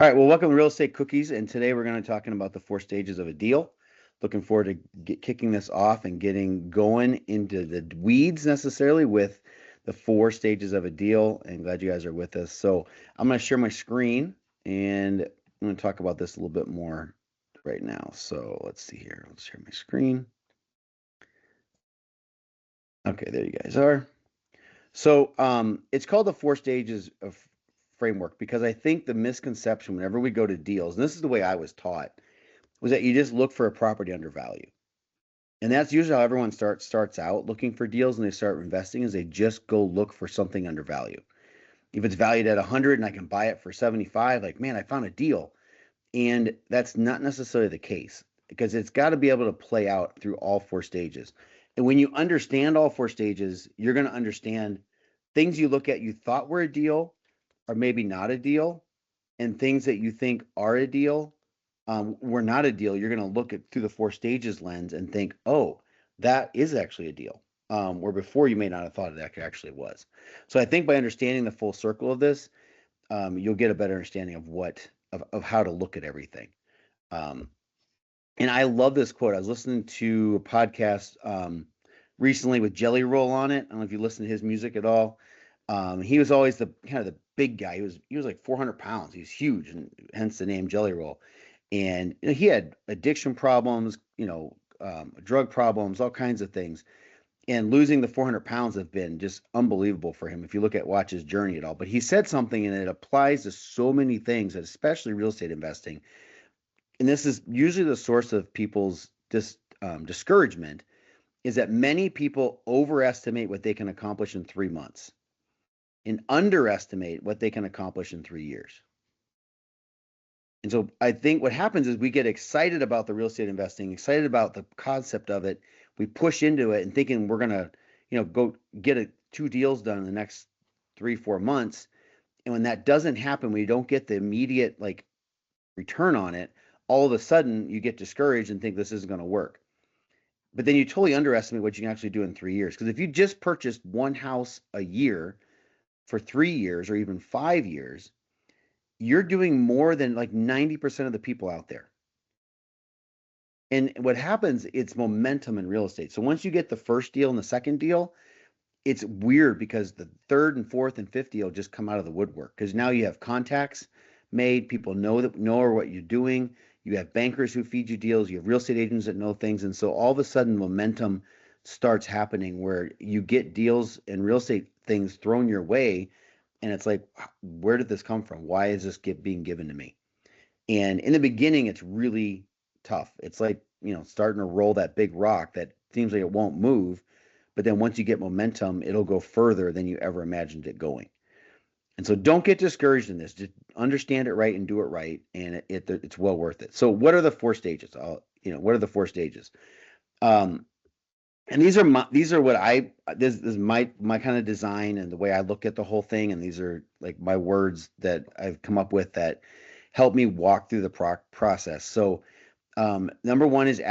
All right, well, welcome to Real Estate Cookies, and today we're going to be talking about the 4 stages of a deal. Looking forward to kicking this off and getting going into the weeds necessarily with the 4 stages of a deal, and glad you guys are with us. So I'm going to share my screen, and I'm going to talk about this a little bit more right now. So let's see here. Let's share my screen. Okay, there you guys are. So it's called the 4 stages of framework because I think the misconception whenever we go to deals, and this is the way I was taught, was that you just look for a property under value. And that's usually how everyone starts out looking for deals and they start investing is they just go look for something under value. If it's valued at 100 and I can buy it for 75, like, man, I found a deal. And that's not necessarily the case because it's got to be able to play out through all 4 stages. And when you understand all 4 stages, you're going to understand things you look at you thought were a deal are maybe not a deal, and things that you think are a deal were not a deal. You're going to look at through the 4 stages lens and think, oh, that is actually a deal. Where before you may not have thought it actually was. So I think by understanding the full circle of this, you'll get a better understanding of of how to look at everything. Um, and I love this quote. I was listening to a podcast recently with Jelly Roll on it. I don't know if you listen to his music at all. He was always the kind of the big guy. He was like 400 pounds. He's huge, and hence the name Jelly Roll. And he had addiction problems, drug problems, all kinds of things. And losing the 400 pounds have been just unbelievable for him if you watch his journey at all. But he said something, and it applies to so many things, especially real estate investing. And this is usually the source of people's discouragement, is that many people overestimate what they can accomplish in 3 months and underestimate what they can accomplish in 3 years. And so I think what happens is we get excited about the real estate investing, excited about the concept of it. We push into it and thinking we're going to, go get 2 deals done in the next 3-4 months. And when that doesn't happen, we don't get the immediate return on it. All of a sudden you get discouraged and think this isn't going to work. But then you totally underestimate what you can actually do in 3 years. Because if you just purchased one house a year for 3 years or even 5 years, you're doing more than 90% of the people out there. And what happens, it's momentum in real estate. So once you get the first deal and the second deal, it's weird because the third and fourth and fifth deal just come out of the woodwork because now you have contacts made, people know what you're doing. You have bankers who feed you deals, you have real estate agents that know things. And so all of a sudden momentum starts happening where you get deals and real estate things thrown your way. And it's like, where did this come from? Why is this being given to me? And in the beginning, it's really tough. It's like, starting to roll that big rock that seems like it won't move. But then once you get momentum, it'll go further than you ever imagined it going. And so don't get discouraged in this. Just understand it right and do it right. And it's well worth it. So what are the 4 stages? What are the 4 stages? And these are what this is my kind of design and the way I look at the whole thing. And these are like my words that I've come up with that help me walk through the process. So number one is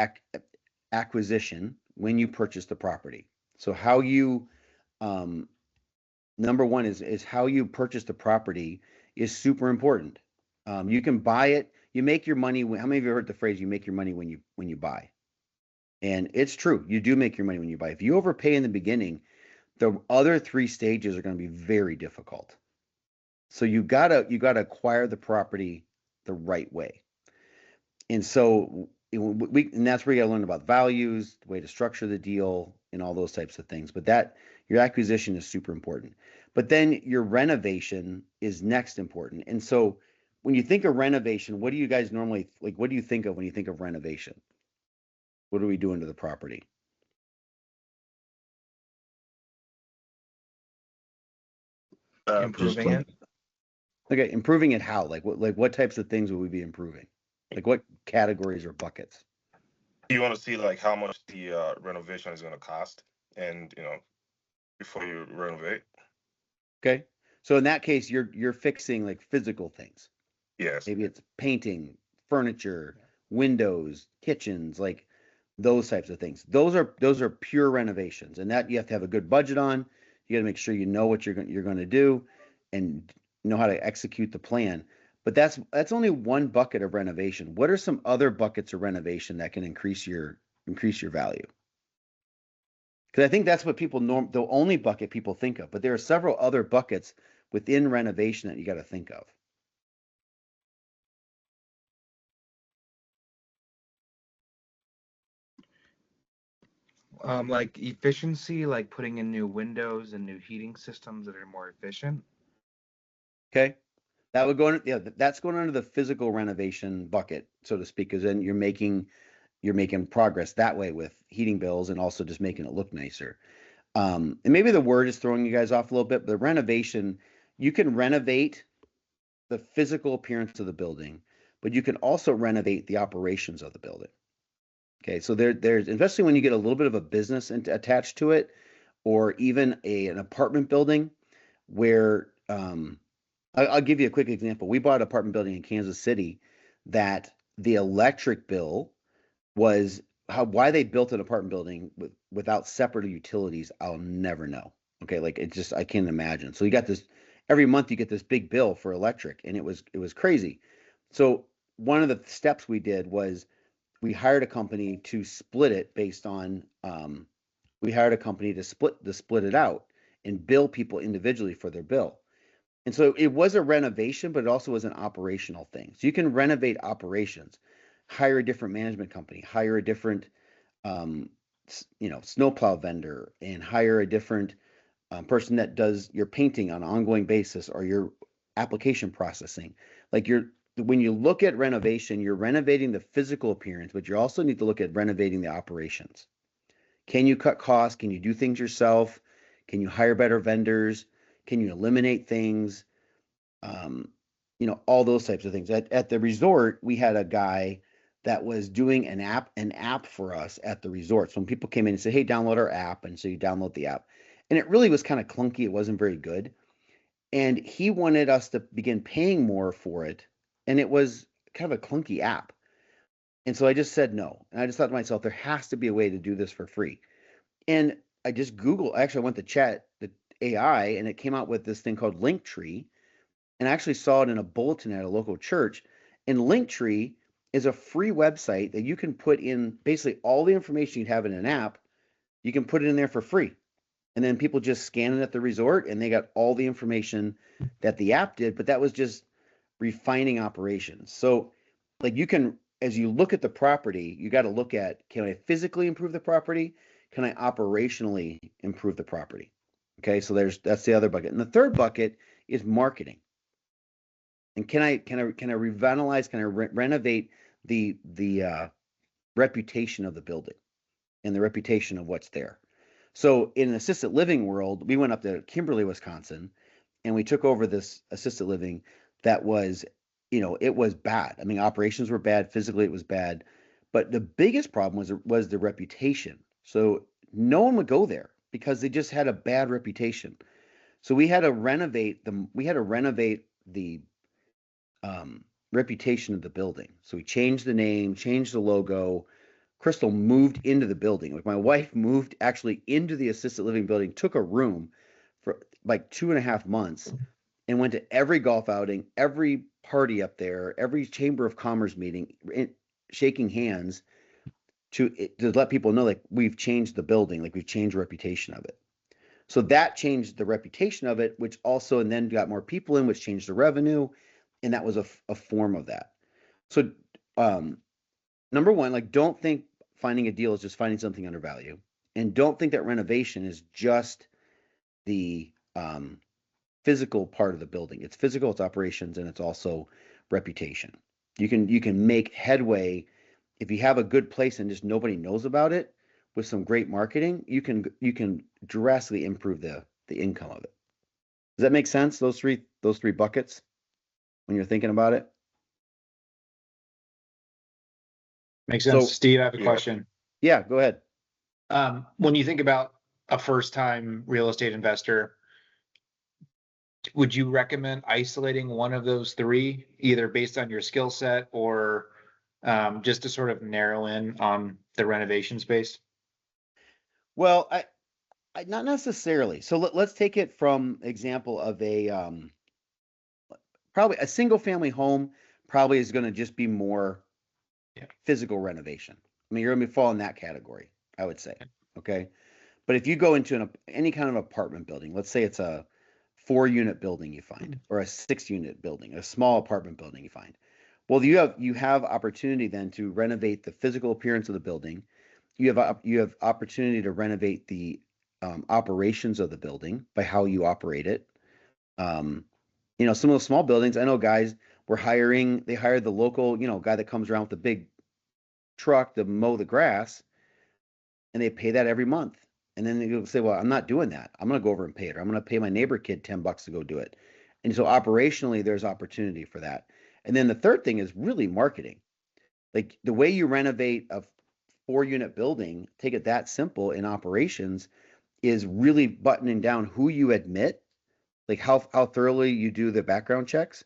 acquisition when you purchase the property. So how you number one is how you purchase the property is super important. You can buy it, you make your money how many of you have heard the phrase you make your money when you buy? And it's true. You do make your money when you buy. If you overpay in the beginning, the other 3 stages are going to be very difficult. So you gotta acquire the property the right way. And so and that's where you gotta learn about values, the way to structure the deal, and all those types of things. But your acquisition is super important. But then your renovation is next important. And so when you think of renovation, what do you guys normally what do you think of when you think of renovation? What are we doing to the property? Just Improving it. Okay, improving it how? What types of things will we be improving? Like what categories or buckets? you want to see like how much the renovation is going to cost, and before you renovate. Okay. So in that case, you're fixing like physical things. Yes. Maybe it's painting, furniture, windows, kitchens, like those types of things. Those are pure renovations, and that you have to have a good budget on. You got to make sure you know what you're going to do, and know how to execute the plan. But that's only one bucket of renovation. What are some other buckets of renovation that can increase your value? Because I think that's what the only bucket people think of, but there are several other buckets within renovation that you got to think of. Like efficiency, like putting in new windows and new heating systems that are more efficient. Okay. That would go in, yeah, that's going under the physical renovation bucket, so to speak, because then you're making progress that way with heating bills and also just making it look nicer. And maybe the word is throwing you guys off a little bit, but the renovation, you can renovate the physical appearance of the building, but you can also renovate the operations of the building. Okay, so there's especially when you get a little bit of a business attached to it, or even an apartment building where I'll give you a quick example. We bought an apartment building in Kansas City that the electric bill was why they built an apartment building without separate utilities. I'll never know. Okay, like it just I can't imagine. So you got this every month you get this big bill for electric, and it was crazy. So one of the steps we did was we hired a company to split it based on we hired a company to split it out and bill people individually for their bill. And so it was a renovation, but it also was an operational thing. So you can renovate operations, hire a different management company, hire a different, snowplow vendor, and hire a different person that does your painting on an ongoing basis or your application processing. Like when you look at renovation, you're renovating the physical appearance, but you also need to look at renovating the operations. Can you cut costs? Can you do things yourself? Can you hire better vendors? Can you eliminate things? um, all those types of things. At the resort, we had a guy that was doing an app for us at the resort. So when people came in and said, "Hey, download our app," and so you download the app, and it really was kind of clunky. It wasn't very good, and he wanted us to begin paying more for it, and it was kind of a clunky app. And so I just said no, and I just thought to myself, there has to be a way to do this for free. And I just Googled. Actually, I went to chat the AI, and it came out with this thing called Linktree, and I actually saw it in a bulletin at a local church. And Linktree is a free website that you can put in basically all the information you'd have in an app. You can put it in there for free. And then people just scan it at the resort and they got all the information that the app did, but that was just refining operations. So, like you can, as you look at the property, you got to look at, can I physically improve the property? Can I operationally improve the property? Okay, so that's the other bucket. And the third bucket is marketing. And can I revitalize? Can I renovate the reputation of the building and the reputation of what's there? So in an assisted living world, we went up to Kimberly, Wisconsin, and we took over this assisted living that was, it was bad. I mean, operations were bad, physically it was bad, but the biggest problem was the reputation. So no one would go there because they just had a bad reputation. So we had to renovate the reputation of the building. So we changed the name, changed the logo. Crystal moved into the building. Like my wife moved actually into the assisted living building, took a room for like 2.5 months, and went to every golf outing, every party up there, every chamber of commerce meeting, shaking hands to let people know like we've changed the building, like we've changed the reputation of it. So that changed the reputation of it, which also and then got more people in, which changed the revenue, and that was a form of that. So, um, number one, like don't think finding a deal is just finding something undervalued, and don't think that renovation is just the physical part of the building. It's physical, it's operations, and it's also reputation. You can make headway if you have a good place and just nobody knows about it. With some great marketing, you can drastically improve the income of it. Does that make sense? Those three buckets when you're thinking about it. Makes sense. So Steve, I have a Yeah. question. yeah, go ahead. When you think about a first-time real estate investor, would you recommend isolating one of those three, either based on your skill set or just to sort of narrow in on the renovation space? Well, I not necessarily. So let's take it from example of Probably a single family home probably is going to just be more Yeah. physical renovation. I mean, you're going to fall in that category, I would say. Okay. But if you go into any kind of apartment building, let's say it's a 4-unit building you find, or a 6-unit building, a small apartment building you find. Well, you have opportunity then to renovate the physical appearance of the building. You have opportunity to renovate the operations of the building by how you operate it. Um, some of those small buildings, I know guys were hiring. They hired the local, guy that comes around with the big truck to mow the grass, and they pay that every month. And then you'll say, well, I'm not doing that. I'm going to go over and pay it, or I'm going to pay my neighbor kid $10 to go do it. And so operationally, there's opportunity for that. And then the third thing is really marketing. Like the way you renovate a 4-unit building, take it that simple in operations, is really buttoning down who you admit, like how thoroughly you do the background checks.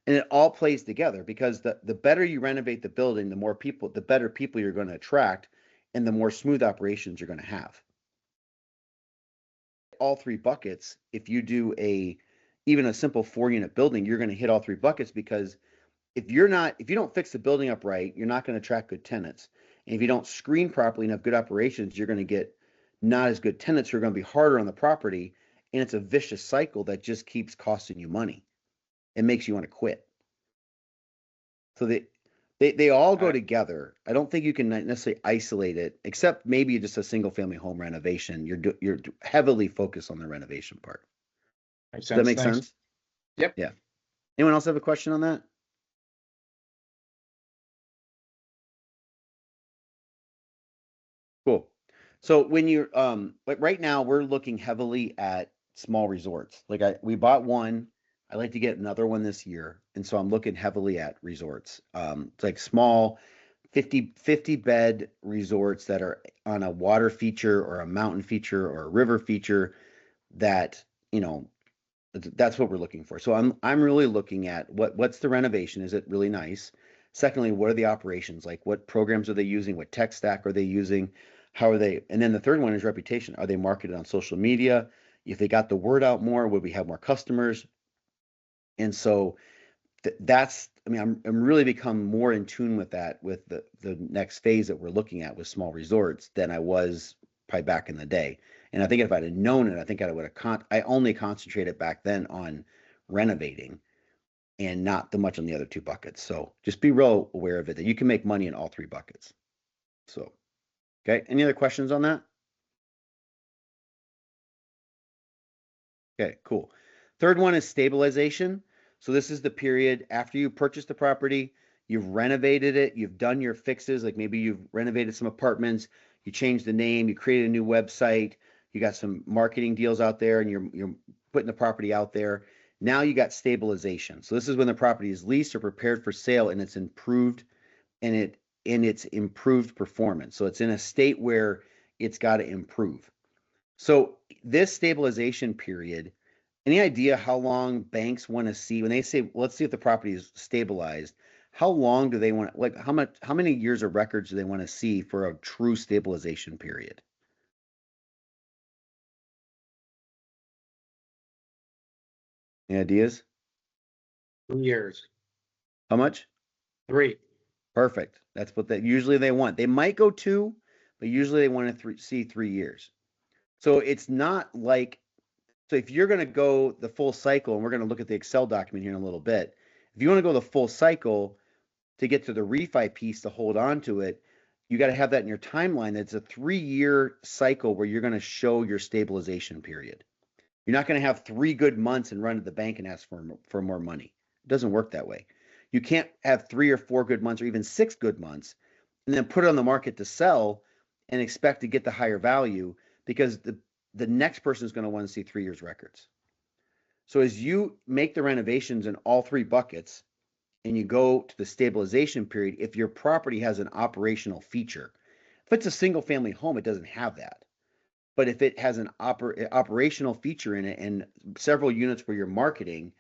And it all plays together because the better you renovate the building, the better people you're going to attract, and the more smooth operations you're going to have. All 3 buckets, if you do even a simple 4-unit building, you're going to hit all 3 buckets, because if you don't fix the building up right, you're not going to attract good tenants. And if you don't screen properly and have good operations, you're going to get not as good tenants who are going to be harder on the property. And it's a vicious cycle that just keeps costing you money. It makes you want to quit. So they all go together. I don't think you can necessarily isolate it, except maybe just a single family home renovation. You're heavily focused on the renovation part. Makes Does that sense. make Thanks. sense? Yep. Yeah. Anyone else have a question on that? Cool. So when you're like right now we're looking heavily at small resorts. Like we bought one. I'd like to get another one this year. And so I'm looking heavily at resorts. It's like small 50 bed resorts that are on a water feature or a mountain feature or a river feature that, that's what we're looking for. So I'm really looking at what's the renovation? Is it really nice? Secondly, what are the operations like? What programs are they using? What tech stack are they using? How are they? And then the third one is reputation. Are they marketed on social media? If they got the word out more, would we have more customers? And so I mean, I'm really become more in tune with that, with the next phase that we're looking at with small resorts, than I was probably back in the day. And I think if I'd have known it, I think I would have I only concentrated back then on renovating and not too much on the other 2 buckets. So just be real aware of it, that you can make money in all 3 buckets. So, okay. Any other questions on that? Okay, cool. Third one is stabilization. So this is the period after you purchase the property, you've renovated it, you've done your fixes, like maybe you've renovated some apartments, you changed the name, you created a new website, you got some marketing deals out there, and you're putting the property out there. Now you got stabilization. So this is when the property is leased or prepared for sale, and it's improved, and it's improved performance. So it's in a state where it's got to improve. So this stabilization period, any idea how long banks want to see when they say, well, let's see if the property is stabilized? How long do they want, like how many years of records do they want to see for a true stabilization period? Any ideas? 3 years. How much? 3. Perfect. That's what usually they want. They might go 2, but usually they want to see 3 years. So it's not like, so if you're going to go the full cycle, and we're going to look at the Excel document here in a little bit, if you want to go the full cycle to get to the refi piece to hold on to it, you got to have that in your timeline. It's a 3-year cycle where you're going to show your stabilization period. You're not going to have 3 good months and run to the bank and ask for more money. It doesn't work that way. You can't have 3 or 4 good months or even 6 good months and then put it on the market to sell and expect to get the higher value, because the next person is going to want to see 3 years records. So as you make the renovations in all 3 buckets and you go to the stabilization period, if your property has an operational feature, if it's a single family home, it doesn't have that. But if it has an operational feature in it and several units where you're marketing,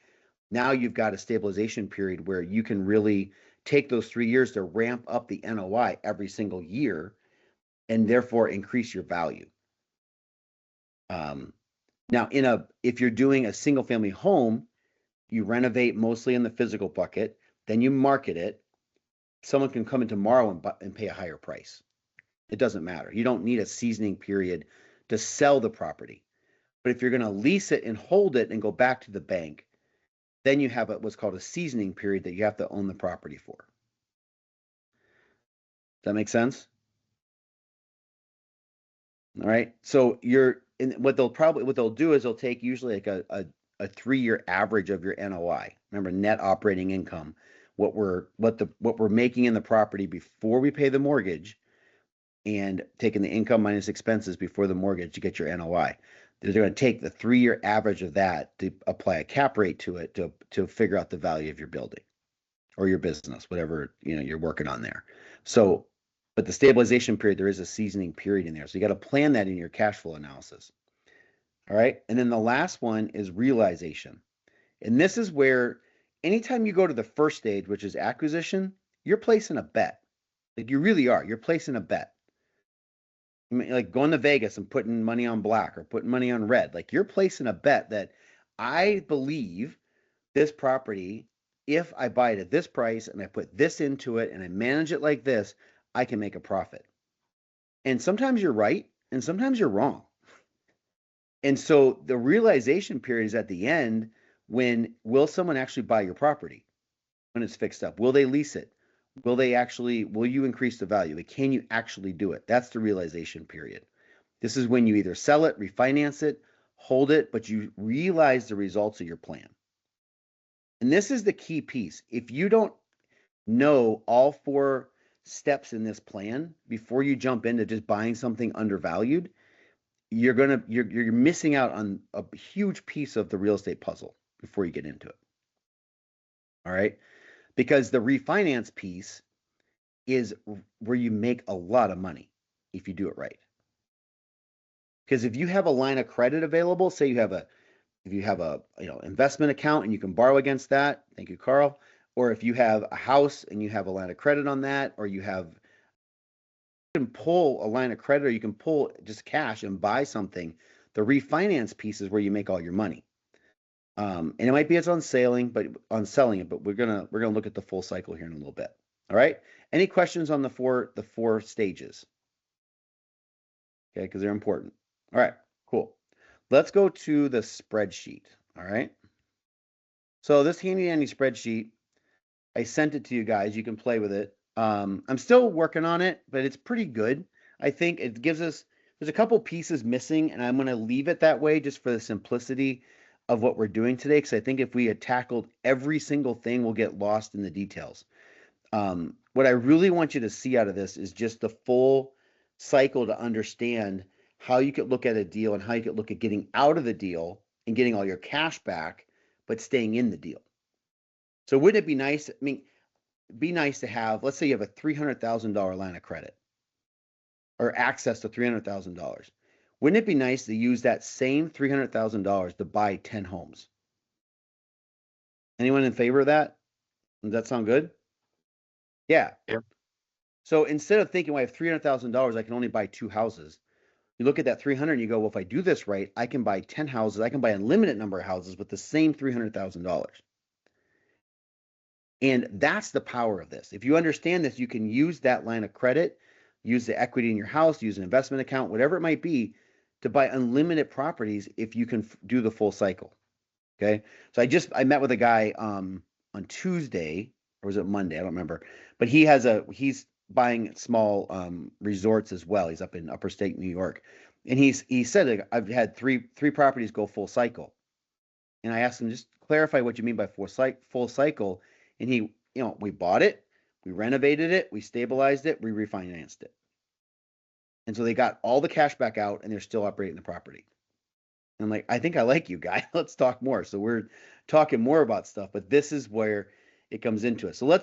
now you've got a stabilization period where you can really take those 3 years to ramp up the NOI every single year, and therefore increase your value. Now, if you're doing a single family home, You renovate mostly in the physical bucket, then you market it. Someone can come in tomorrow and pay a higher price. It doesn't matter. You don't need a seasoning period to sell the property. But if you're going to lease it and hold it and go back to the bank, then you have what's called a seasoning period that you have to own the property for. Does that make sense? All right. So what they'll do is they'll take usually like a 3-year average of your NOI. Remember, net operating income, what we're making in the property before we pay the mortgage, and taking the income minus expenses before the mortgage to get your NOI. They're going to take the 3-year average of that to apply a cap rate to it to figure out the value of your building or your business, whatever you're working on there. So, but the stabilization period, there is a seasoning period in there. So you got to plan that in your cash flow analysis. All right. And then the last one is realization. And this is where anytime you go to the first stage, which is acquisition, you're placing a bet. Like you really are. You're placing a bet. Like going to Vegas and putting money on black or putting money on red. Like you're placing a bet that I believe this property, if I buy it at this price and I put this into it and I manage it like this, I can make a profit. And sometimes you're right and sometimes you're wrong. And so the realization period is at the end when will someone actually buy your property when it's fixed up? Will they lease it? Will you increase the value? Can you actually do it? That's the realization period. This is when you either sell it, refinance it, hold it, but you realize the results of your plan. And this is the key piece. If you don't know all 4 steps in this plan before you jump into just buying something undervalued, you're missing out on a huge piece of the real estate puzzle before you get into it. All right? Because the refinance piece is where you make a lot of money if you do it right. Because if you have a line of credit available, say if you have a investment account and you can borrow against that, thank you, Carl. Or if you have a house and you have a line of credit on that, or you can pull a line of credit, or you can pull just cash and buy something. The refinance piece is where you make all your money. And it might be it's on selling it, but we're gonna look at the full cycle here in a little bit. All right. Any questions on the four stages? Okay, because they're important. All right, cool. Let's go to the spreadsheet. All right. So this handy dandy spreadsheet, I sent it to you guys. You can play with it. I'm still working on it, but it's pretty good. I think it gives us, there's a couple pieces missing, and I'm going to leave it that way just for the simplicity of what we're doing today, because I think if we had tackled every single thing, we'll get lost in the details. What I really want you to see out of this is just the full cycle to understand how you could look at a deal and how you could look at getting out of the deal and getting all your cash back, but staying in the deal. So wouldn't it be nice? I mean, be nice to have, let's say you have a $300,000 line of credit or access to $300,000. Wouldn't it be nice to use that same $300,000 to buy 10 homes? Anyone in favor of that? Does that sound good? Yeah. Yep. So instead of thinking, well, I have $300,000, I can only buy 2 houses. You look at that 300 and you go, well, if I do this right, I can buy 10 houses. I can buy a limited number of houses with the same $300,000. And that's the power of this. If you understand this, you can use that line of credit, use the equity in your house, use an investment account, whatever it might be, to buy unlimited properties if you can do the full cycle. Okay. So I met with a guy on Tuesday, or was it Monday? I don't remember. But he's buying small resorts as well. He's up in upper state New York. And he said, like, I've had three properties go full cycle. And I asked him, just clarify what you mean by full cycle. And he, we bought it, we renovated it, we stabilized it, we refinanced it. And so they got all the cash back out and they're still operating the property. And I'm like, I think I like you, guy. Let's talk more. So we're talking more about stuff, but this is where it comes into it. So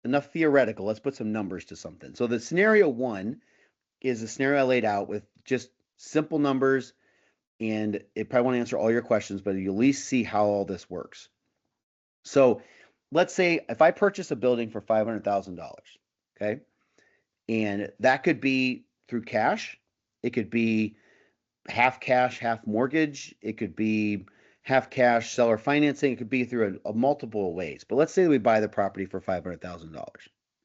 enough theoretical, let's put some numbers to something. So the scenario 1 is the scenario I laid out with just simple numbers, and it probably won't answer all your questions, but you at least see how all this works. So let's say if I purchase a building for $500,000, okay, and that could be through cash, it could be half cash, half mortgage, it could be half cash, seller financing. It could be through a multiple ways. But let's say we buy the property for $500,000.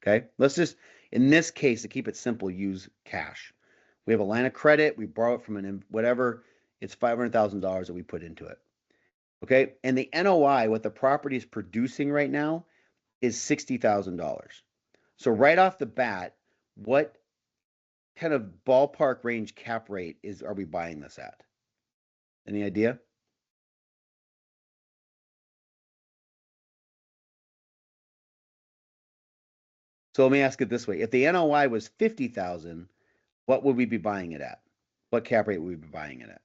Okay. Let's just, in this case, to keep it simple, use cash. We have a line of credit. We borrow it from whatever. It's $500,000 that we put into it. Okay. And the NOI, what the property is producing right now, is $60,000. So right off the bat, what kind of ballpark range cap rate are we buying this at? Any idea? So let me ask it this way. If the NOI was 50,000, what would we be buying it at? What cap rate would we be buying it at?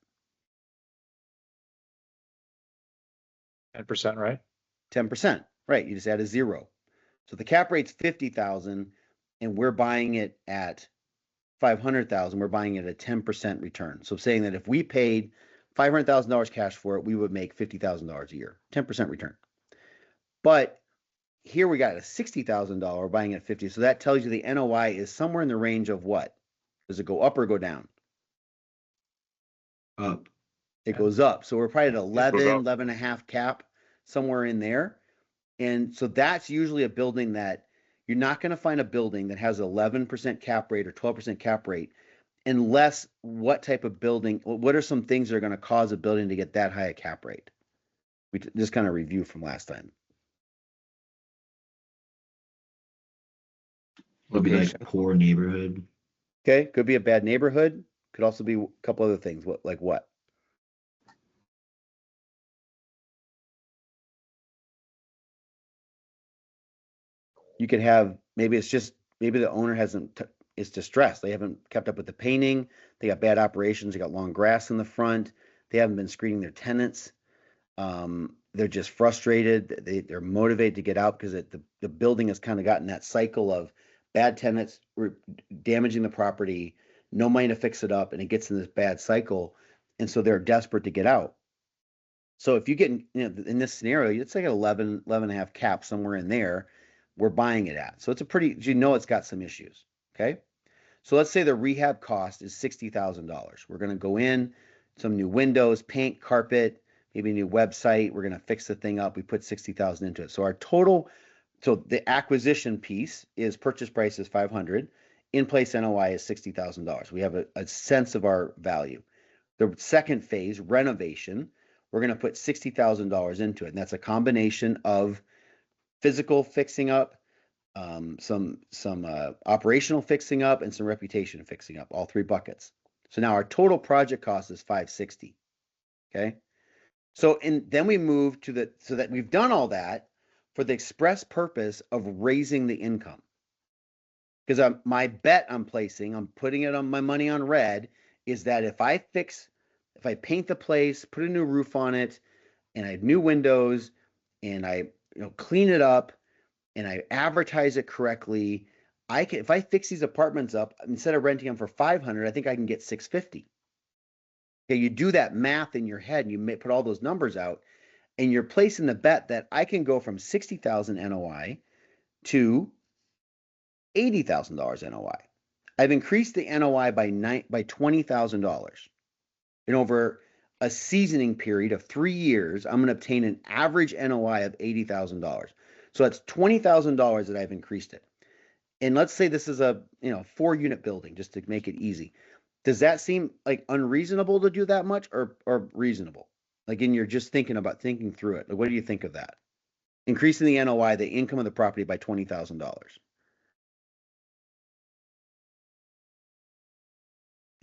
10%, right? 10%. Right. You just add a zero. So the cap rate's 50,000 and we're buying it at 500,000. We're buying it at a 10% return. So saying that if we paid $500,000 cash for it, we would make $50,000 a year, 10% return. But here we got a $60,000, buying at 50. So that tells you the NOI is somewhere in the range of what? Does it go up or go down? Up. It goes up. So we're probably at goes 11, up. 11 and a half cap, somewhere in there. And so that's usually a building that you're not going to find a building that has 11% cap rate or 12% cap rate unless what type of building, what are some things that are going to cause a building to get that high a cap rate? We just kind of review from last time. Would be Location. like poor neighborhood. Okay. Could be a bad neighborhood. Could also be a couple other things. What, like what? You could have, maybe the owner is distressed. They haven't kept up with the painting. They got bad operations. They got long grass in the front. They haven't been screening their tenants. They're just frustrated. They're motivated to get out because the building has kind of gotten that cycle of bad tenants damaging the property, no money to fix it up, and it gets in this bad cycle. And so they're desperate to get out. So if you get in this scenario, it's like an 11 and a half cap, somewhere in there, we're buying it at. So it's it's got some issues. Okay. So let's say the rehab cost is $60,000. We're going to go in, some new windows, paint, carpet, maybe a new website. We're going to fix the thing up. We put 60,000 into it. So the acquisition piece is purchase price is 500. In place NOI is $60,000. We have a sense of our value. The second phase, renovation, we're going to put $60,000 into it. And that's a combination of physical fixing up, some operational fixing up, and some reputation fixing up, all three buckets. So now our total project cost is 560. Okay. So then we move so that we've done all that for the express purpose of raising the income. Because my bet I'm placing, I'm putting it on my money on red, is that if I paint the place, put a new roof on it, and I have new windows, and I clean it up, and I advertise it correctly, if I fix these apartments up, instead of renting them for 500, I think I can get 650. Okay, you do that math in your head, and you put all those numbers out, and you're placing the bet that I can go from 60,000 NOI to $80,000 NOI. I've increased the NOI by $20,000. And over a seasoning period of 3 years, I'm going to obtain an average NOI of $80,000. So that's $20,000 that I've increased it. And let's say this is a 4-unit building, just to make it easy. Does that seem like unreasonable to do that much, or reasonable? Like, you're just thinking through it. Like, what do you think of that? Increasing the NOI, the income of the property, by $20,000.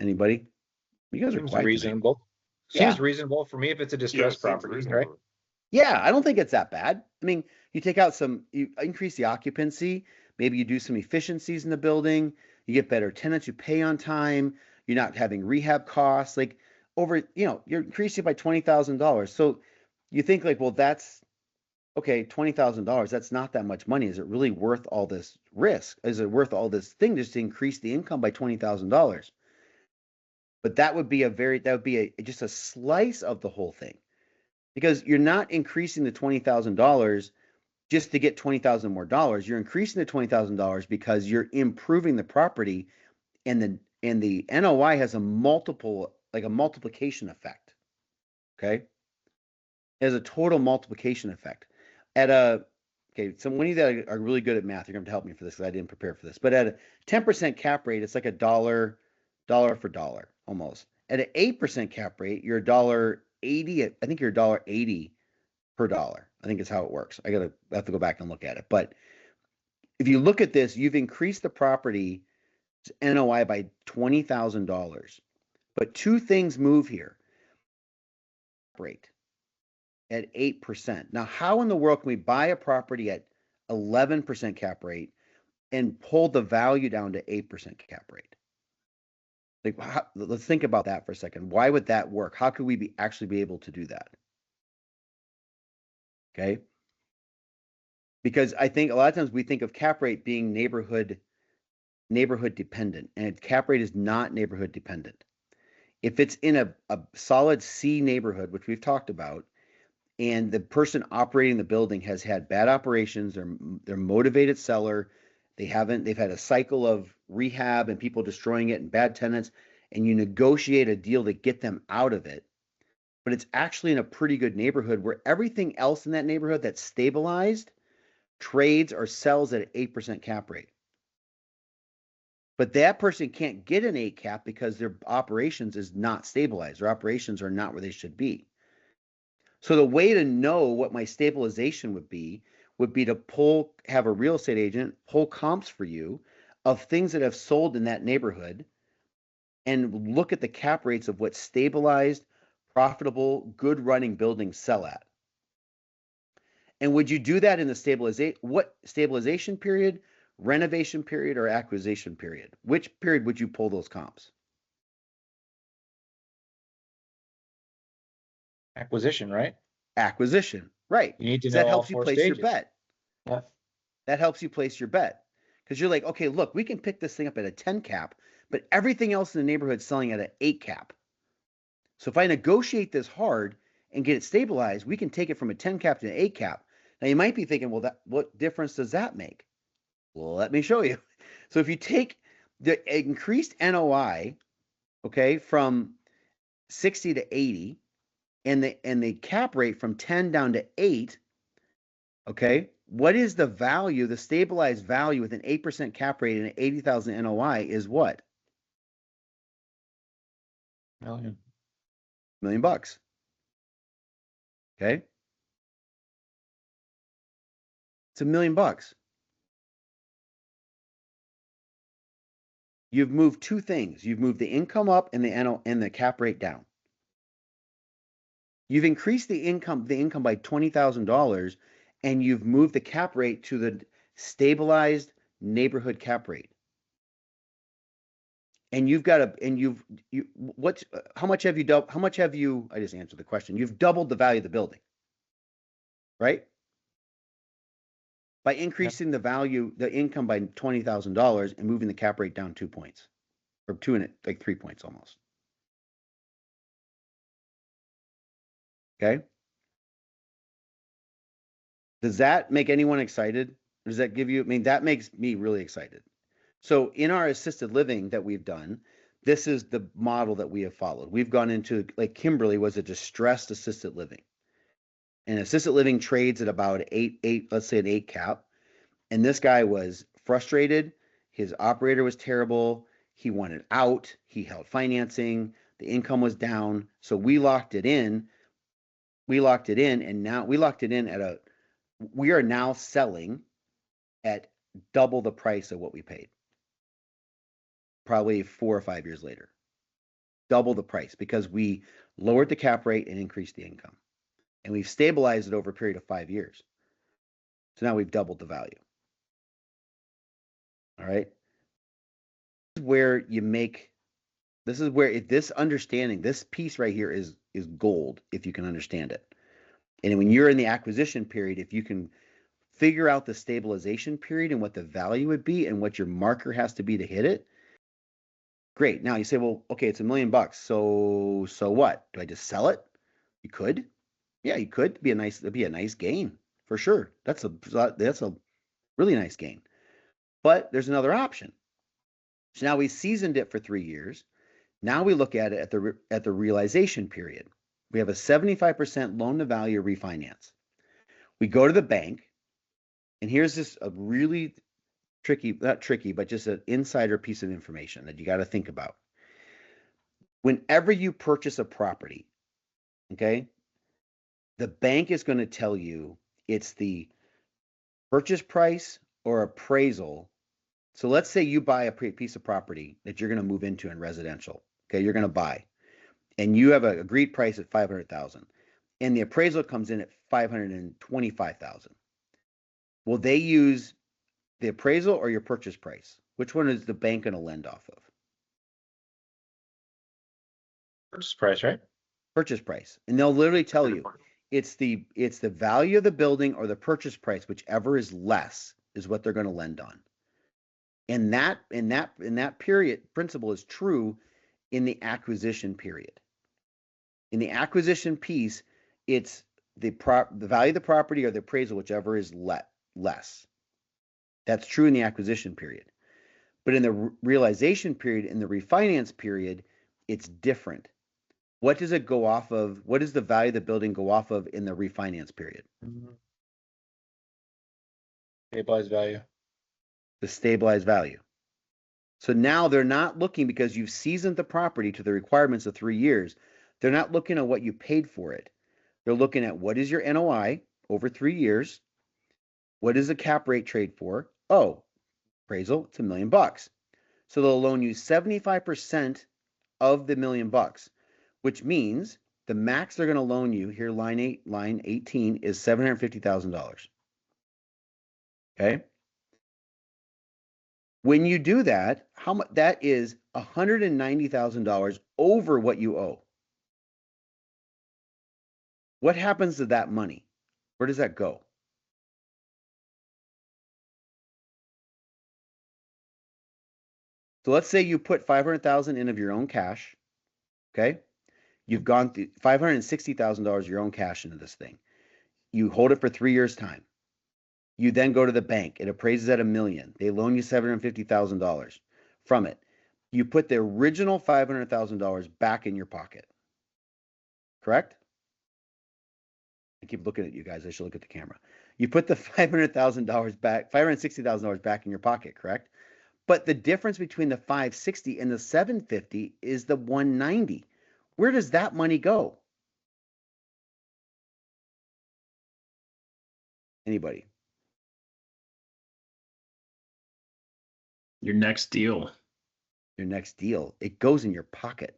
Anybody? You guys are Seems quiet today. reasonable. Yeah. Seems reasonable for me if it's a Yeah, distressed it seems property, right? reasonable. Yeah, I don't think it's that bad. I mean, you increase the occupancy, maybe you do some efficiencies in the building, you get better tenants, you pay on time, you're not having rehab costs, like you're increasing by $20,000. So you think like, well, that's okay, $20,000, that's not that much money. Is it really worth all this risk? Is it worth all this thing just to increase the income by $20,000? But that would be just a slice of the whole thing. Because you're not increasing the $20,000 just to get $20,000 more dollars. You're increasing the $20,000 because you're improving the property, and the NOI has a multiplication effect. Okay. It has a total multiplication effect. At a Okay, so when you that are really good at math, you're going to help me for this because I didn't prepare for this. But at a 10% cap rate, it's like a dollar for dollar almost. At an 8% cap rate, you're a dollar 80. I think you're a dollar 80 per dollar. I think it's how it works. I have to go back and look at it. But if you look at this, you've increased the property NOI by $20,000. But two things move here. Rate at 8%. Now, how in the world can we buy a property at 11% cap rate and pull the value down to 8% cap rate? Like, let's think about that for a second. Why would that work? How could we actually be able to do that? Okay. Because I think a lot of times we think of cap rate being neighborhood dependent, and cap rate is not neighborhood dependent. If it's in a solid C neighborhood, which we've talked about, and the person operating the building has had bad operations, they're motivated seller, they've had a cycle of rehab and people destroying it and bad tenants, and you negotiate a deal to get them out of it, but it's actually in a pretty good neighborhood where everything else in that neighborhood that's stabilized trades or sells at an 8% cap rate. But that person can't get an 8 cap because their operations is not stabilized. Their operations are not where they should be. So the way to know what my stabilization would be to have a real estate agent pull comps for you of things that have sold in that neighborhood and look at the cap rates of what stabilized, profitable, good running buildings sell at. And would you do that in the stabilization period, renovation period, or acquisition period? Which period would you pull those comps? Acquisition, right? Acquisition, right? You need to So that know all helps you four place your stages. bet. Yeah. That helps you place your bet because you're like, okay, look, we can pick this thing up at a 10 cap, but everything else in the neighborhood is selling at an 8 cap. So if I negotiate this hard and get it stabilized, we can take it from a 10 cap to an 8 cap. Now you might be thinking, well, what difference does that make? Well, let me show you. So if you take the increased NOI, okay, from 60 to 80, and the cap rate from 10 down to 8, okay, what is the value, the stabilized value with an 8% cap rate and an 80,000 NOI is what? Million. $1 million. Okay. It's $1 million. You've moved two things. You've moved the income up and the cap rate down. You've increased the income by $20,000, and you've moved the cap rate to the stabilized neighborhood cap rate. And you've got how much have you, I just answered the question. You've doubled the value of the building, right? By increasing the income by $20,000 and moving the cap rate down 2 points, or 3 points almost. Okay. Does that make anyone excited? Or does that give you, I mean, that makes me really excited. So in our assisted living that we've done, this is the model that we have followed. We've gone into, like Kimberly was a distressed assisted living. And assisted living trades at about eight, let's say an 8 cap. And this guy was frustrated. His operator was terrible. He wanted out. He held financing. The income was down. So we locked it in. And now we locked it in we are now selling at double the price of what we paid. Probably 4 or 5 years later. Double the price because we lowered the cap rate and increased the income. And we've stabilized it over a period of 5 years. So now we've doubled the value. All right. This is where this understanding, this piece right here is gold if you can understand it. And when you're in the acquisition period, if you can figure out the stabilization period and what the value would be and what your marker has to be to hit it, great. Now you say, well, okay, it's $1 million. So what? Do I just sell it? You could. Yeah, you could. It'd be a nice gain for sure. That's a really nice gain. But there's another option. So now we seasoned it for 3 years. Now we look at it at the realization period. We have a 75% loan to value refinance. We go to the bank, and here's this a really tricky, not tricky, but just an insider piece of information that you got to think about. Whenever you purchase a property, okay, the bank is going to tell you it's the purchase price or appraisal. So let's say you buy a piece of property that you're going to move into in residential. Okay, you're going to buy, and you have an agreed price at 500,000, and the appraisal comes in at 525,000. Will they use the appraisal or your purchase price? Which one is the bank going to lend off of? Purchase price, right? Purchase price, and they'll literally tell you it's the value of the building or the purchase price, whichever is less, is what they're going to lend on. And that period principle is true in the acquisition period. In the acquisition piece, it's the value of the property or the appraisal, whichever is less. That's true in the acquisition period. But in the realization period, in the refinance period, it's different. What does it go off of? What does the value of the building go off of in the refinance period? Stabilized value. The stabilized value. So now they're not looking, because you've seasoned the property to the requirements of 3 years. They're not looking at what you paid for it. They're looking at what is your NOI over 3 years? What is the cap rate trade for? Oh, appraisal, it's $1 million. So they'll loan you 75% of the $1 million, which means the max they're going to loan you here, line 18, is $750,000. Okay. When you do that, how much that is $190,000 over what you owe. What happens to that money? Where does that go? So let's say you put 500,000 in of your own cash. Okay. You've gone through $560,000 of your own cash into this thing. You hold it for 3 years' time. You then go to the bank. It appraises at $1 million. They loan you $750,000 from it. You put the original $500,000 back in your pocket. Correct? I keep looking at you guys. I should look at the camera. You put the $500,000 back, $560,000 back in your pocket, correct? But the difference between the 560 and the 750 is the 190. Where does that money go? Anybody? Your next deal. Your next deal. It goes in your pocket.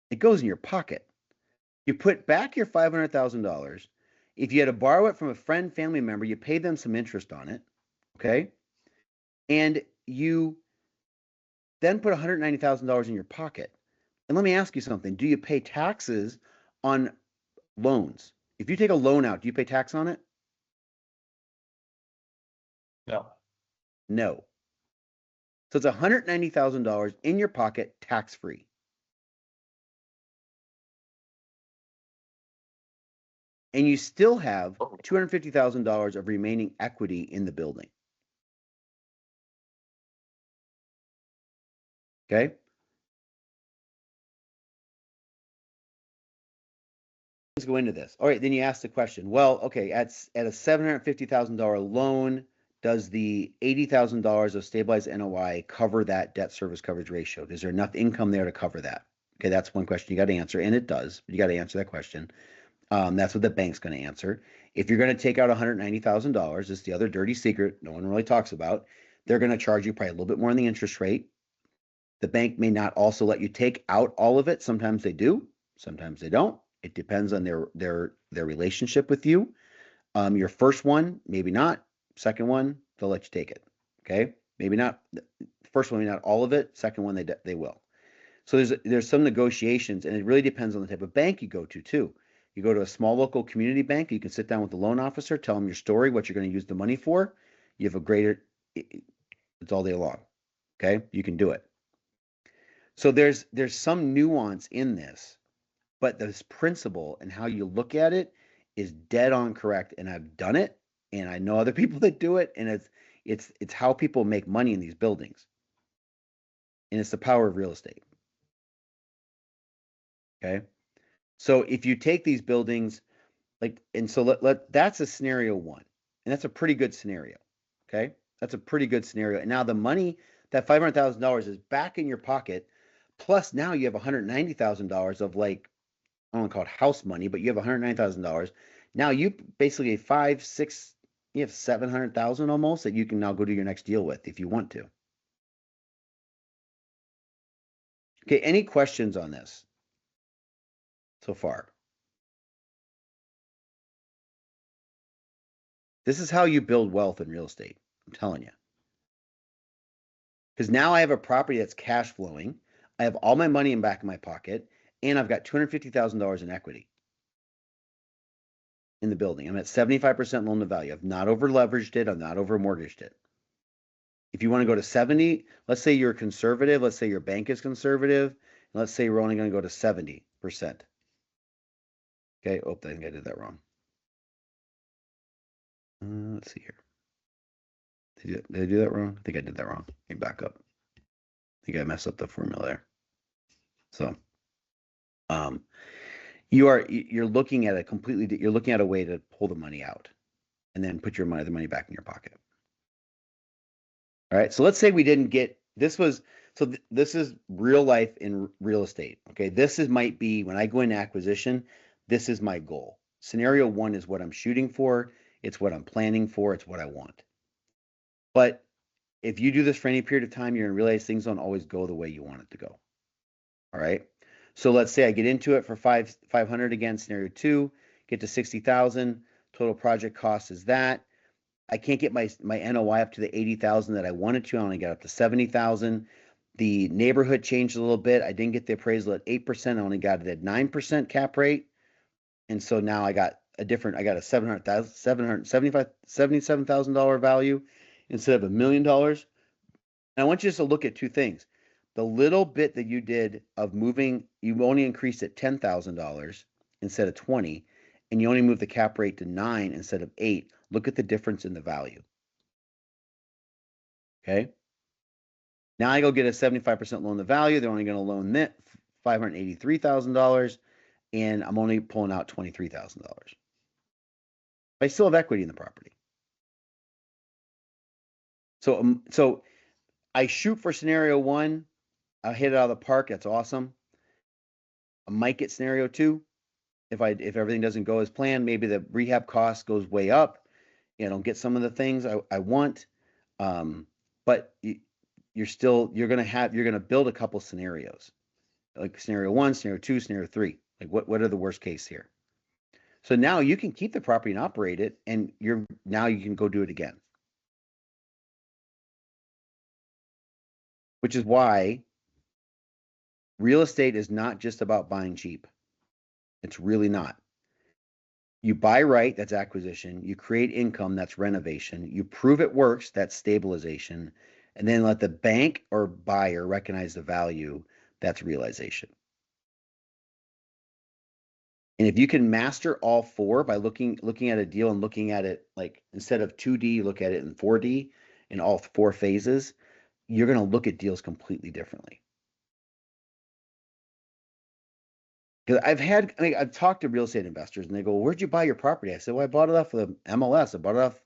It goes in your pocket. You put back your $500,000. If you had to borrow it from a friend, family member, you pay them some interest on it. Okay. And you then put $190,000 in your pocket. And let me ask you something. Do you pay taxes on loans? If you take a loan out, do you pay tax on it? No. No. So it's $190,000 in your pocket, tax-free. And you still have $250,000 of remaining equity in the building. Okay? Let's go into this. All right, then you ask the question, well, okay, at a $750,000 loan, does the $80,000 of stabilized NOI cover that debt service coverage ratio? Is there enough income there to cover that? Okay, that's one question you got to answer, and it does. You got to answer that question. That's what the bank's going to answer. If you're going to take out $190,000, this is the other dirty secret no one really talks about. They're going to charge you probably a little bit more on the interest rate. The bank may not also let you take out all of it. Sometimes they do, sometimes they don't. It depends on their relationship with you. Your first one, maybe not. Second one, they'll let you take it. Okay, maybe not. First one, maybe not all of it. Second one, they will. So there's some negotiations, and it really depends on the type of bank you go to too. You go to a small local community bank, you can sit down with the loan officer, tell them your story, what you're going to use the money for. You have a greater, it's all day long. Okay, you can do it. So there's some nuance in this, but this principle and how you look at it is dead on correct. And I've done it, and I know other people that do it, and it's how people make money in these buildings. And it's the power of real estate. Okay. So if you take these buildings, like, and so that's a scenario one, and that's a pretty good scenario. Okay. That's a pretty good scenario. And now the money, that $500,000 is back in your pocket. Plus now you have $190,000 of, like, I don't want to call it house money, but you have $109,000. Now you basically have five, six, you have 700,000 almost that you can now go do your next deal with if you want to. Okay, any questions on this so far? This is how you build wealth in real estate. I'm telling you. Because now I have a property that's cash flowing. I have all my money in back of my pocket, and I've got $250,000 in equity in the building. I'm at 75% loan to value. I've not over leveraged it. I've not over mortgaged it. If you want to go to 70, let's say you're conservative. Let's say your bank is conservative. And let's say we're only going to go to 70%. Okay. Oh, I think I did that wrong. Let's see here. Did I do that wrong? I think I did that wrong. Let me back up. I think I messed up the formula there. So, you're looking at you're looking at a way to pull the money out and then put the money back in your pocket. All right. So let's say we didn't get this this is real life in real estate. Okay. Might be when I go into acquisition, this is my goal. Scenario one is what I'm shooting for. It's what I'm planning for. It's what I want. But if you do this for any period of time, you're going to realize things don't always go the way you want it to go. All right. So let's say I get into it for 500 again, scenario two, get to 60,000. Total project cost is that. I can't get my NOI up to the 80,000 that I wanted to. I only got up to 70,000. The neighborhood changed a little bit. I didn't get the appraisal at 8%. I only got it at 9% cap rate. And so now I got a $77,000 value instead of $1 million. And I want you just to look at two things. The little bit that you did of moving, you only increased it $10,000 instead of 20, and you only moved the cap rate to 9 instead of 8. Look at the difference in the value. Okay. Now I go get a 75% loan to value. They're only going to loan that $583,000, and I'm only pulling out $23,000. I still have equity in the property. So I shoot for scenario one. I hit it out of the park. That's awesome. I might get scenario two if everything doesn't go as planned. Maybe the rehab cost goes way up. You know, get some of the things I want. But you're gonna build a couple scenarios, like scenario one, scenario two, scenario three. Like what are the worst case here? So now you can keep the property and operate it, and now you can go do it again. Which is why real estate is not just about buying cheap. It's really not. You buy right, that's acquisition. You create income, that's renovation. You prove it works, that's stabilization. And then let the bank or buyer recognize the value, that's realization. And if you can master all four by looking at a deal and looking at it, like, instead of 2D, look at it in 4D in all four phases, you're going to look at deals completely differently. Because I've talked to real estate investors and they go, well, where'd you buy your property? I said, well, I bought it off of the MLS. I bought it off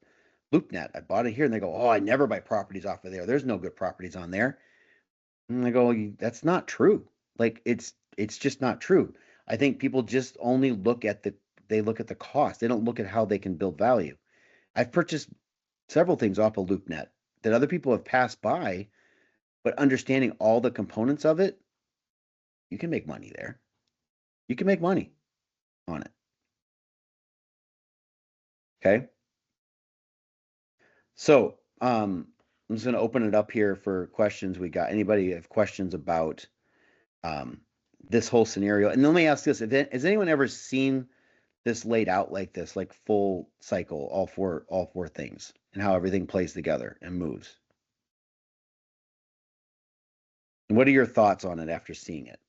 LoopNet. I bought it here. And they go, oh, I never buy properties off of there. There's no good properties on there. And I go, that's not true. Like, it's just not true. I think people just only look at the cost. They don't look at how they can build value. I've purchased several things off of LoopNet that other people have passed by, but understanding all the components of it, you can make money there. You can make money on it. Okay. So, I'm just going to open it up here for questions. We got anybody have questions about this whole scenario? And then let me ask this: has anyone ever seen this laid out like this, like full cycle, all four things, and how everything plays together and moves? And what are your thoughts on it after seeing it?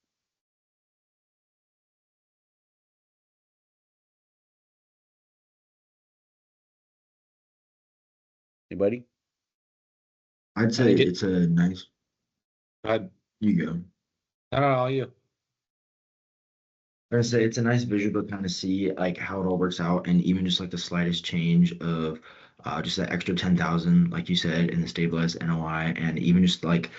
Anybody? I'd say it's a nice. Go ahead. You go. No, you. I was gonna say it's a nice visual to kind of see like how it all works out, and even just like the slightest change of just that extra 10,000, like you said, in the stabilized NOI, and even just like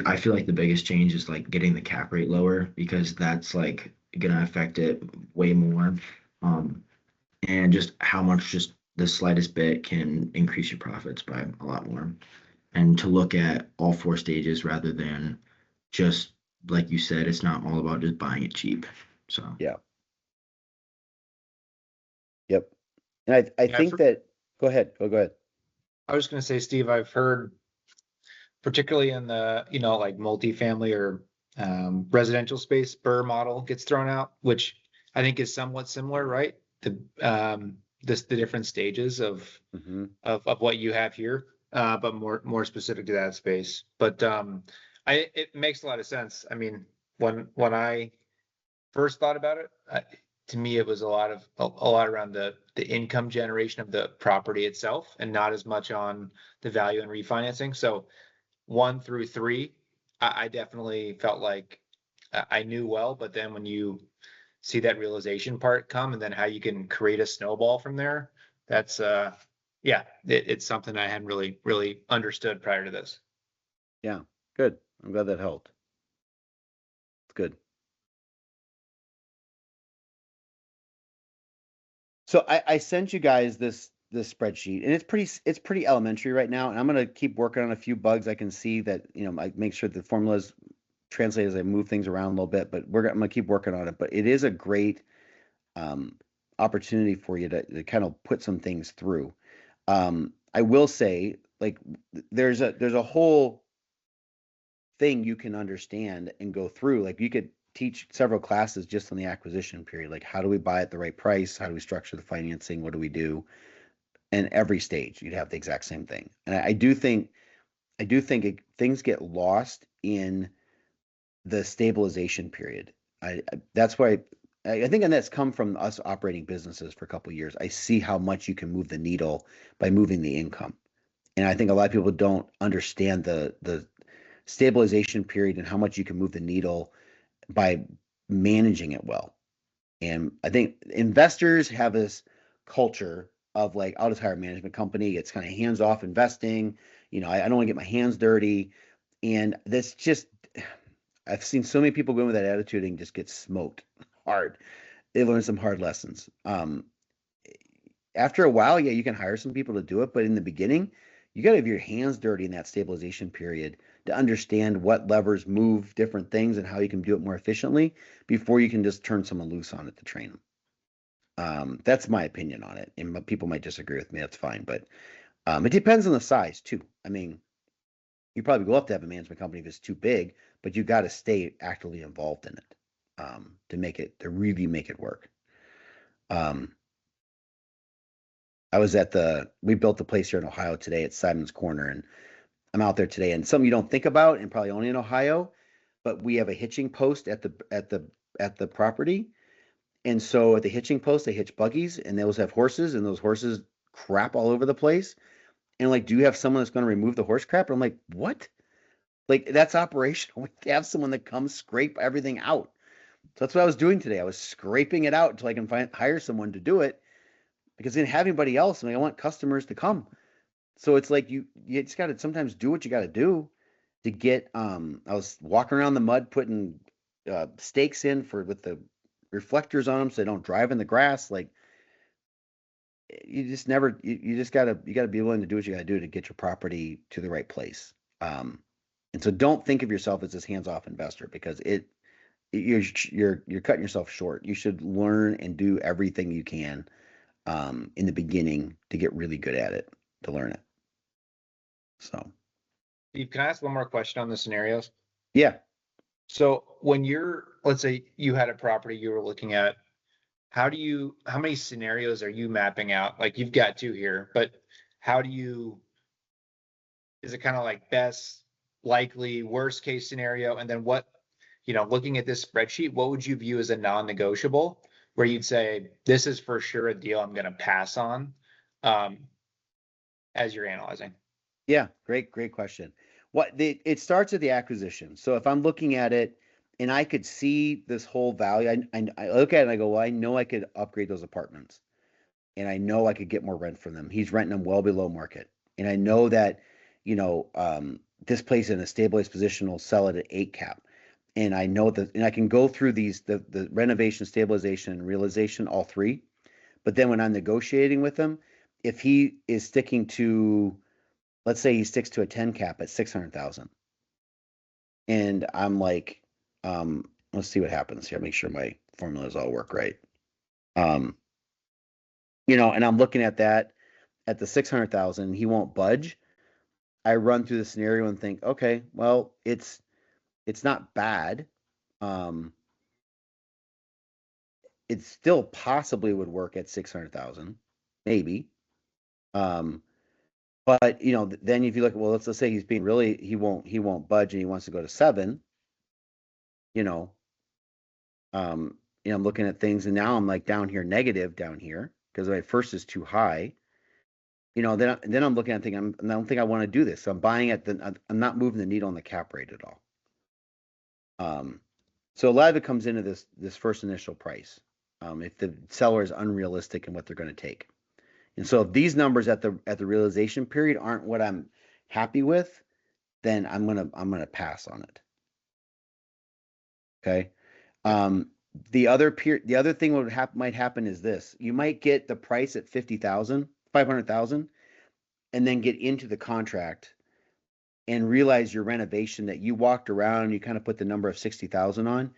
I feel like the biggest change is like getting the cap rate lower because that's like gonna affect it way more, um, and just how much just the slightest bit can increase your profits by a lot more, and to look at all four stages rather than just like you said, it's not all about just buying it cheap. So. Yeah. Yep. And I Yeah, think that, go ahead. Oh, go ahead. I was going to say, Steve, I've heard, particularly in the, like multifamily or residential space, BRRRR model gets thrown out, which I think is somewhat similar, right? The different stages of Hmm. of what you have here, but more specific to that space. But it makes a lot of sense. I mean, when I first thought about it, to me it was a lot around the income generation of the property itself, and not as much on the value and refinancing. So 1 through 3, I definitely felt like I knew well, but then when you see that realization part come, and then how you can create a snowball from there, that's yeah, it's something I hadn't really understood prior to this. Yeah. Good. I'm glad that helped. It's good. So I sent you guys this spreadsheet, and it's pretty elementary right now, and I'm gonna keep working on a few bugs I can see that I make sure the formulas translate as I move things around a little bit, but I'm gonna keep working on it. But it is a great um, opportunity for you to kind of put some things through. I will say, like, there's a whole thing you can understand and go through. Like, you could teach several classes just on the acquisition period. Like, how do we buy at the right price? How do we structure the financing? What do we do? And every stage, you'd have the exact same thing. And I do think things get lost in the stabilization period. That's why I think, and that's come from us operating businesses for a couple of years. I see how much you can move the needle by moving the income, and I think a lot of people don't understand the stabilization period and how much you can move the needle by managing it well. And I think investors have this culture of like, I'll just hire a management company. It's kind of hands off investing. I don't want to get my hands dirty. And that's just, I've seen so many people go in with that attitude and just get smoked hard. They learn some hard lessons. After a while, yeah, you can hire some people to do it, but in the beginning, you got to have your hands dirty in that stabilization period to understand what levers move different things and how you can do it more efficiently before you can just turn someone loose on it to train them. That's my opinion on it, and people might disagree with me. That's fine, but it depends on the size too. I mean, you probably will have to have a management company if it's too big, but you got to stay actively involved in it to really make it work. Um, we built the place here in Ohio today at Simon's Corner, and I'm out there today. And something you don't think about, and probably only in Ohio, but we have a hitching post at the property. And so at the hitching post, they hitch buggies, and those have horses, and those horses crap all over the place. And like, do you have someone that's going to remove the horse crap? And I'm like, what? Like, that's operational. We have someone that comes scrape everything out. So that's what I was doing today. I was scraping it out until I can hire someone to do it, because I didn't have anybody else. I mean, I want customers to come. So it's like you just got to sometimes do what you got to do to get. I was walking around the mud putting stakes in with the reflectors on them so they don't drive in the grass. Like, you just never you just gotta be willing to do what you gotta do to get your property to the right place. And so don't think of yourself as this hands-off investor, because you're cutting yourself short. You should learn and do everything you can in the beginning to get really good at it, to learn it. So Steve, can I ask one more question on the scenarios? yeah. So let's say you had a property you were looking at, how many scenarios are you mapping out? Like, you've got 2 here, but is it kind of like best, likely, worst case scenario? And then looking at this spreadsheet, what would you view as a non-negotiable where you'd say, this is for sure a deal I'm going to pass on, um, as you're analyzing? Yeah, great question. It starts at the acquisition. So if I'm looking at it and I could see this whole value. I look at it and I go, well, I know I could upgrade those apartments, and I know I could get more rent from them. He's renting them well below market, and I know that, this place in a stabilized position will sell it at 8 cap. And I know that, and I can go through the renovation, stabilization, and realization, all three. But then when I'm negotiating with him, if he is sticking to, let's say he sticks to a 10 cap at 600,000, and I'm like, let's see what happens here. Make sure my formulas all work right. Um, and I'm looking at that at the 600,000, he won't budge. I run through the scenario and think, okay, well, it's not bad. Um, it still possibly would work at 600,000, maybe. Um, but then if you look at, well, let's say he's being really, he won't budge and he wants to go to 7, you know, I'm looking at things and now I'm like down here, negative down here, because my first is too high. Then I'm looking at thinking, I don't think I want to do this. So I'm buying at I'm not moving the needle on the cap rate at all. So a lot of it comes into this first initial price. If the seller is unrealistic in what they're going to take. And so if these numbers at the realization period aren't what I'm happy with, then I'm gonna pass on it. Okay. The other thing might happen is this: you might get the price at 50,000, 500,000, and then get into the contract and realize your renovation that you walked around and you kind of put the number of 60,000 on,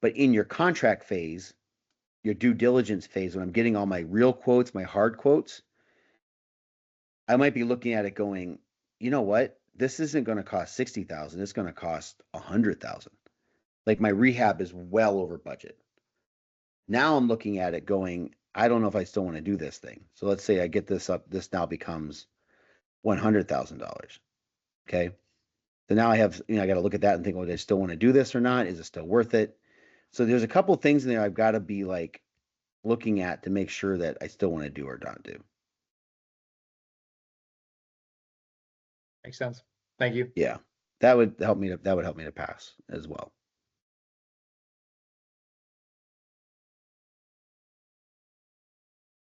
but in your contract phase, your due diligence phase, when I'm getting all my real quotes, my hard quotes, I might be looking at it going, you know what? This isn't going to cost 60,000. It's going to cost 100,000. Like my rehab is well over budget. Now I'm looking at it going, I don't know if I still want to do this thing. So let's say I get this up. This now becomes $100,000. Okay. So now I have, I got to look at that and think, well, do I still want to do this or not? Is it still worth it? So there's a couple things in there I've got to be like looking at to make sure that I still want to do or not do. Makes sense. Thank you. Yeah. That would help me to pass as well.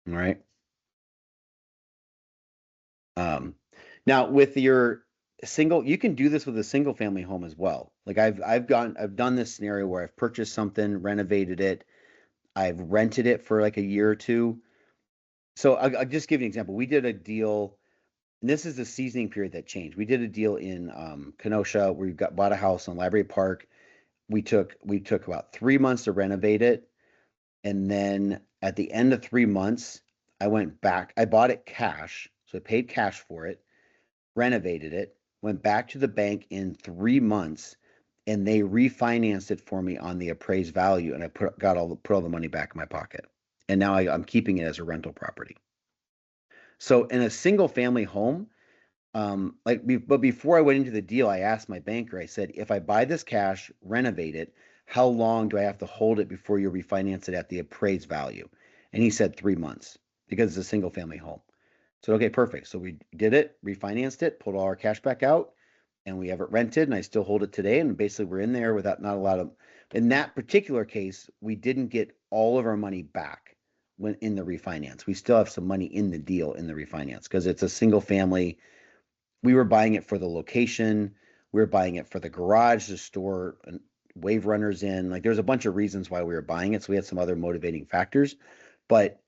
All right. Now with your single, you can do this with a single family home as well. Like I've done this scenario where I've purchased something, renovated it, I've rented it for like a year or two. So I'll just give you an example. We did a deal, and this is the seasoning period that changed. We did a deal in Kenosha where we bought a house on Library Park. We took about 3 months to renovate it, and then at the end of 3 months, I went back. I bought it cash, so I paid cash for it, renovated it, went back to the bank in 3 months, and they refinanced it for me on the appraised value, and I put all the money back in my pocket, and now I'm keeping it as a rental property. So in a single family home, but before I went into the deal, I asked my banker, I said, if I buy this cash, renovate it, how long do I have to hold it before you refinance it at the appraised value? And he said 3 months because it's a single family home. So, okay, perfect. So we did it, refinanced it, pulled all our cash back out, and we have it rented, and I still hold it today. And basically we're in there without not a lot of, in that particular case, we didn't get all of our money back when in the refinance. We still have some money in the deal in the refinance because it's a single family. We were buying it for the location. We were buying it for the garage to store wave runners in. Like there's a bunch of reasons why we were buying it. So we had some other motivating factors. But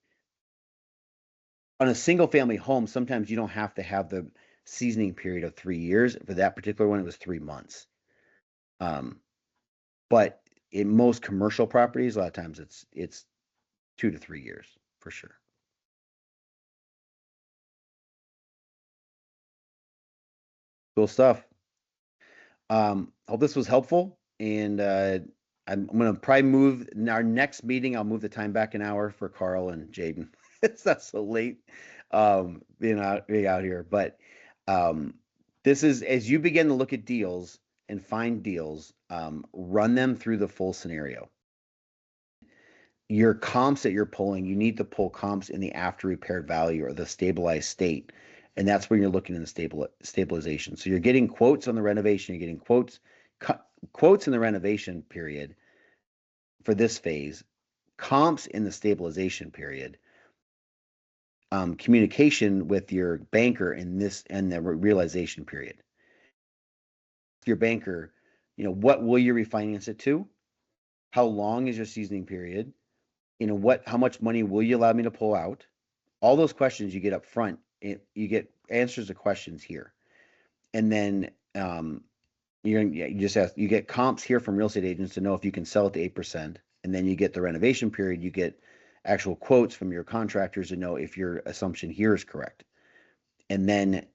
on a single family home, sometimes you don't have to have the seasoning period of 3 years. For that particular one, it was 3 months. But in most commercial properties, a lot of times it's 2 to 3 years for sure. Cool stuff. Hope this was helpful, and I'm going to probably move in our next meeting. I'll move the time back an hour for Carl and Jaden. It's not so late being out here, but this is as you begin to look at deals and find deals, run them through the full scenario. Your comps that you're pulling, you need to pull comps in the after repaired value or the stabilized state. And that's when you're looking in the stabilization. So you're getting quotes on the renovation, you're getting quotes. quotes in the renovation period for this phase, comps in the stabilization period, communication with your banker in this and the realization period. Your banker, what will you refinance it to? How long is your seasoning period? How much money will you allow me to pull out? All those questions you get up front, you get answers to questions here. And then you just ask, you get comps here from real estate agents to know if you can sell it to 8%. And then you get the renovation period, you get actual quotes from your contractors to know if your assumption here is correct. And then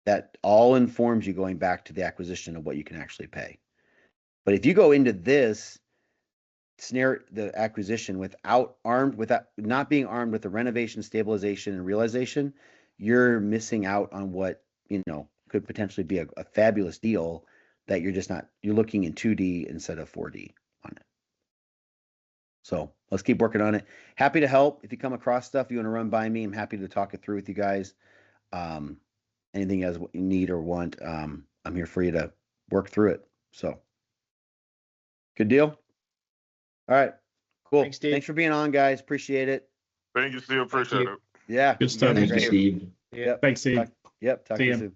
that all informs you going back to the acquisition of what you can actually pay. But if you go into this the acquisition without not being armed with the renovation, stabilization, and realization, you're missing out on what could potentially be a fabulous deal that you're looking in 2D instead of 4D on it. So let's keep working on it. Happy to help. If you come across stuff you want to run by me, I'm happy to talk it through with you guys. Anything else you need or want, I'm here for you to work through it. So good deal. All right. Cool. Thanks, Steve. Thanks for being on, guys. Appreciate it. Thank you, Steve. Appreciate it. Yeah. Good stuff. You guys are Thank you, great. Steve. Yeah. Thanks, Steve. Talk See to you ya. soon.